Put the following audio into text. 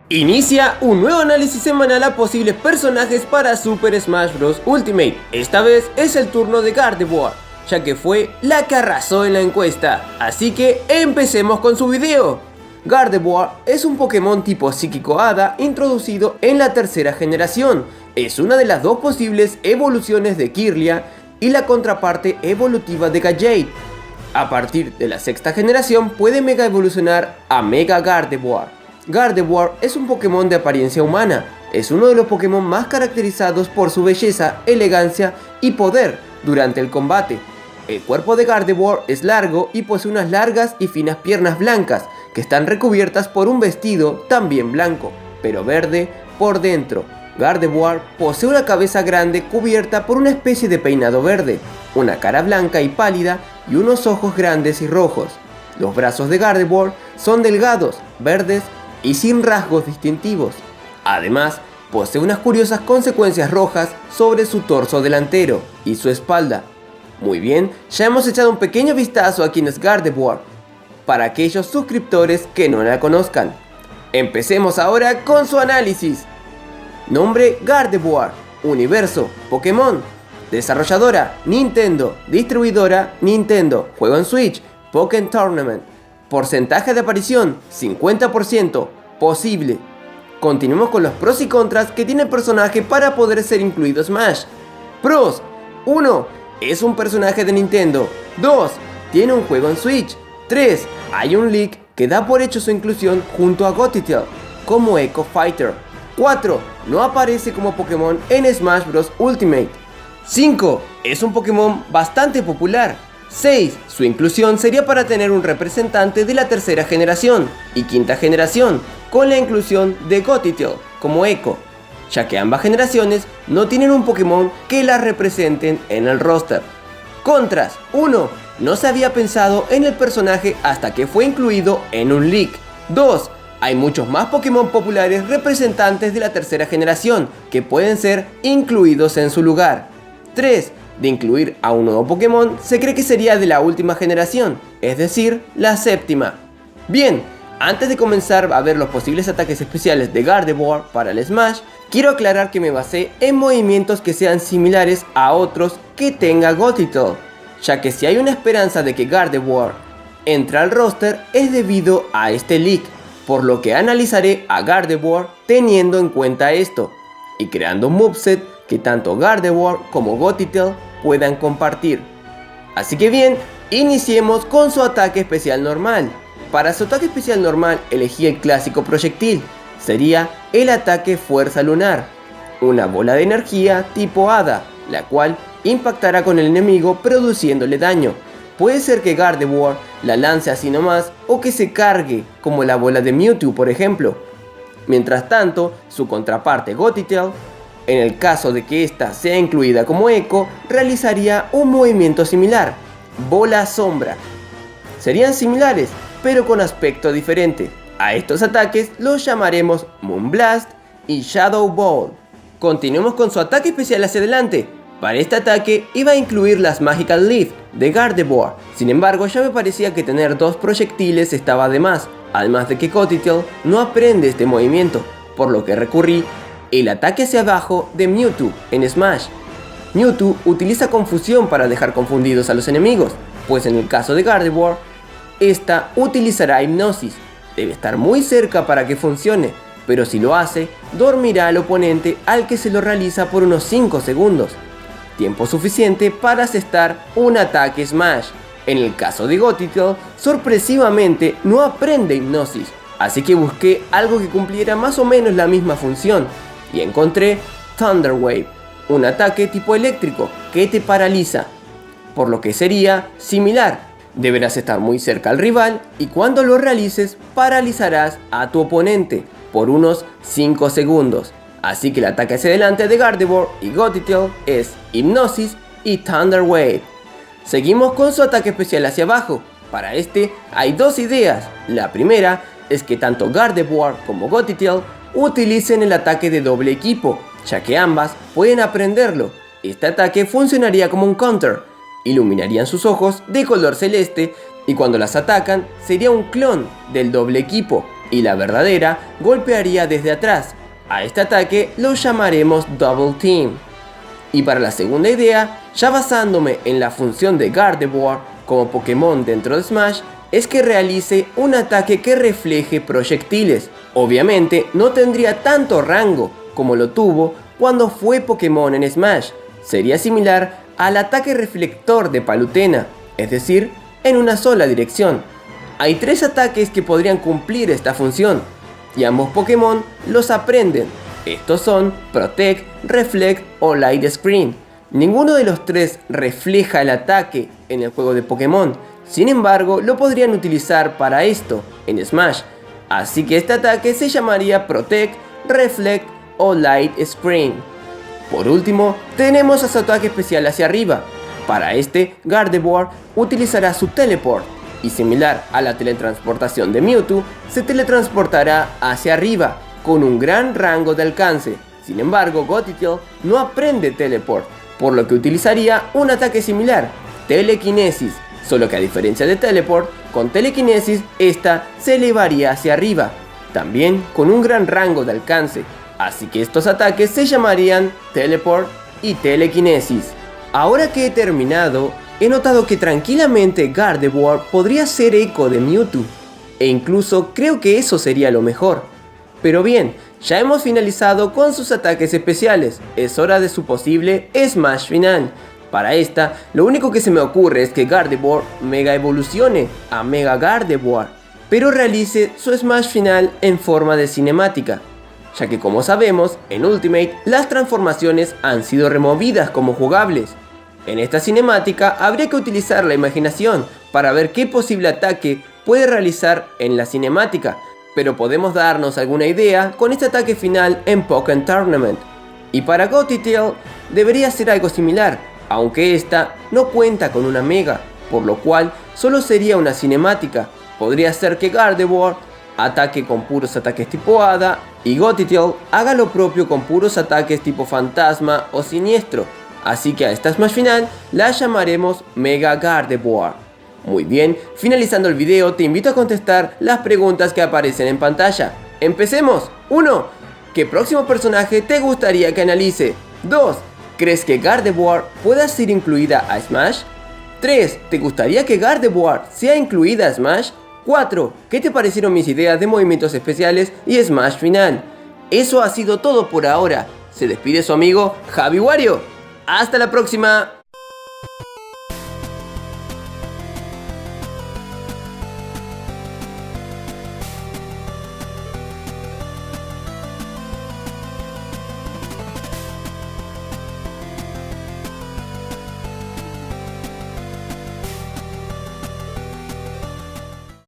Inicia un nuevo análisis semanal a posibles personajes para Super Smash Bros. Ultimate. Esta vez es el turno de Gardevoir, ya que fue la que arrasó en la encuesta. Así que empecemos con su video. Gardevoir es un Pokémon tipo Psíquico Hada introducido en la tercera generación. Es una de las dos posibles evoluciones de Kirlia y la contraparte evolutiva de Gallade. A partir de la sexta generación puede mega evolucionar a Mega Gardevoir. Gardevoir es un Pokémon de apariencia humana. Es uno de los Pokémon más caracterizados por su belleza, elegancia y poder durante el combate. El cuerpo de Gardevoir es largo y posee unas largas y finas piernas blancas que están recubiertas por un vestido también blanco, pero verde por dentro. Gardevoir posee una cabeza grande cubierta por una especie de peinado verde, una cara blanca y pálida y unos ojos grandes y rojos. Los brazos de Gardevoir son delgados, verdes y sin rasgos distintivos. Además, posee unas curiosas consecuencias rojas sobre su torso delantero y su espalda. Muy bien, ya hemos echado un pequeño vistazo a quién es Gardevoir, para aquellos suscriptores que no la conozcan. Empecemos ahora con su análisis. Nombre: Gardevoir. Universo: Pokémon. Desarrolladora: Nintendo. Distribuidora: Nintendo. Juego en Switch: Pokémon Tournament. Porcentaje de aparición: 50%. Posible. Continuemos con los pros y contras que tiene el personaje para poder ser incluido Smash. Pros: 1. Es un personaje de Nintendo. 2. Tiene un juego en Switch. 3. Hay un leak que da por hecho su inclusión junto a Gothitelle como Echo Fighter. 4. No aparece como Pokémon en Smash Bros. Ultimate. 5. Es un Pokémon bastante popular. 6. Su inclusión sería para tener un representante de la tercera generación y quinta generación, con la inclusión de Gothitelle como Echo, ya que ambas generaciones no tienen un Pokémon que las representen en el roster. Contras: 1. No se había pensado en el personaje hasta que fue incluido en un leak. 2. Hay muchos más Pokémon populares representantes de la tercera generación que pueden ser incluidos en su lugar. 3. De incluir a un nuevo Pokémon, se cree que sería de la última generación, es decir, la séptima. Bien, antes de comenzar a ver los posibles ataques especiales de Gardevoir para el Smash, quiero aclarar que me basé en movimientos que sean similares a otros que tenga Gothitelle, ya que si hay una esperanza de que Gardevoir entre al roster es debido a este leak, por lo que analizaré a Gardevoir teniendo en cuenta esto, y creando un moveset que tanto Gardevoir como Gothitelle puedan compartir. Así que bien, iniciemos con su ataque especial normal. Para su ataque especial normal elegí el clásico proyectil. Sería el ataque Fuerza Lunar, una bola de energía tipo Hada, la cual impactará con el enemigo produciéndole daño. Puede ser que Gardevoir la lance así nomás o que se cargue, como la bola de Mewtwo por ejemplo. Mientras tanto, su contraparte Gothitelle, en el caso de que ésta sea incluida como Echo, realizaría un movimiento similar, Bola Sombra. Serían similares, pero con aspecto diferente. A estos ataques los llamaremos Moonblast y Shadow Ball. Continuemos con su ataque especial hacia adelante. Para este ataque iba a incluir las Magical Leaf de Gardevoir. Sin embargo, ya me parecía que tener dos proyectiles estaba de más, además de que Gothitelle no aprende este movimiento, por lo que recurrí el ataque hacia abajo de Mewtwo en Smash. Mewtwo utiliza confusión para dejar confundidos a los enemigos, pues en el caso de Gardevoir, esta utilizará hipnosis. Debe estar muy cerca para que funcione, pero si lo hace, dormirá al oponente al que se lo realiza por unos 5 segundos. Tiempo suficiente para asestar un ataque Smash. En el caso de Gothitelle, sorpresivamente no aprende hipnosis, así que busqué algo que cumpliera más o menos la misma función, y encontré Thunder Wave, un ataque tipo eléctrico que te paraliza, por lo que sería similar. Deberás estar muy cerca al rival y cuando lo realices paralizarás a tu oponente por unos 5 segundos. Así que el ataque hacia adelante de Gardevoir y Gothitelle es Hipnosis y Thunder Wave. Seguimos con su ataque especial hacia abajo. Para este hay dos ideas. La primera es que tanto Gardevoir como Gothitelle utilicen el ataque de doble equipo, ya que ambas pueden aprenderlo. Este ataque funcionaría como un counter. Iluminarían sus ojos de color celeste y cuando las atacan sería un clon del doble equipo, y la verdadera golpearía desde atrás. A este ataque lo llamaremos Double Team. Y para la segunda idea, ya basándome en la función de Gardevoir como Pokémon dentro de Smash, es que realice un ataque que refleje proyectiles. Obviamente no tendría tanto rango como lo tuvo cuando fue Pokémon en Smash. Sería similar al ataque reflector de Palutena, es decir, en una sola dirección. Hay 3 ataques que podrían cumplir esta función, y ambos Pokémon los aprenden. Estos son Protect, Reflect o Light Screen. Ninguno de los 3 refleja el ataque en el juego de Pokémon, sin embargo lo podrían utilizar para esto en Smash. Así que este ataque se llamaría Protect, Reflect o Light Screen. Por último, tenemos a su ataque especial hacia arriba. Para este, Gardevoir utilizará su Teleport, y similar a la teletransportación de Mewtwo, se teletransportará hacia arriba, con un gran rango de alcance. Sin embargo, Gothitelle no aprende Teleport, por lo que utilizaría un ataque similar, Telequinesis, solo que a diferencia de Teleport, con Telequinesis esta se elevaría hacia arriba, también con un gran rango de alcance. Así que estos ataques se llamarían Teleport y Telequinesis. Ahora que he terminado, he notado que tranquilamente Gardevoir podría ser eco de Mewtwo, e incluso creo que eso sería lo mejor. Pero bien, ya hemos finalizado con sus ataques especiales, es hora de su posible Smash final. Para esta, lo único que se me ocurre es que Gardevoir mega evolucione a Mega Gardevoir, pero realice su Smash final en forma de cinemática, ya que como sabemos, en Ultimate las transformaciones han sido removidas como jugables. En esta cinemática habría que utilizar la imaginación para ver qué posible ataque puede realizar en la cinemática, pero podemos darnos alguna idea con este ataque final en Pokémon Tournament. Y para Gothitelle debería ser algo similar, aunque esta no cuenta con una Mega, por lo cual solo sería una cinemática. Podría ser que Gardevoir ataque con puros ataques tipo Hada y Gothitelle haga lo propio con puros ataques tipo Fantasma o Siniestro. Así que a esta Smash final la llamaremos Mega Gardevoir. Muy bien, finalizando el video te invito a contestar las preguntas que aparecen en pantalla. ¡Empecemos! 1. ¿Qué próximo personaje te gustaría que analice? 2. ¿Crees que Gardevoir pueda ser incluida a Smash? 3. ¿Te gustaría que Gardevoir sea incluida a Smash? 4. ¿Qué te parecieron mis ideas de movimientos especiales y Smash final? Eso ha sido todo por ahora. Se despide su amigo Javi Wario. ¡Hasta la próxima!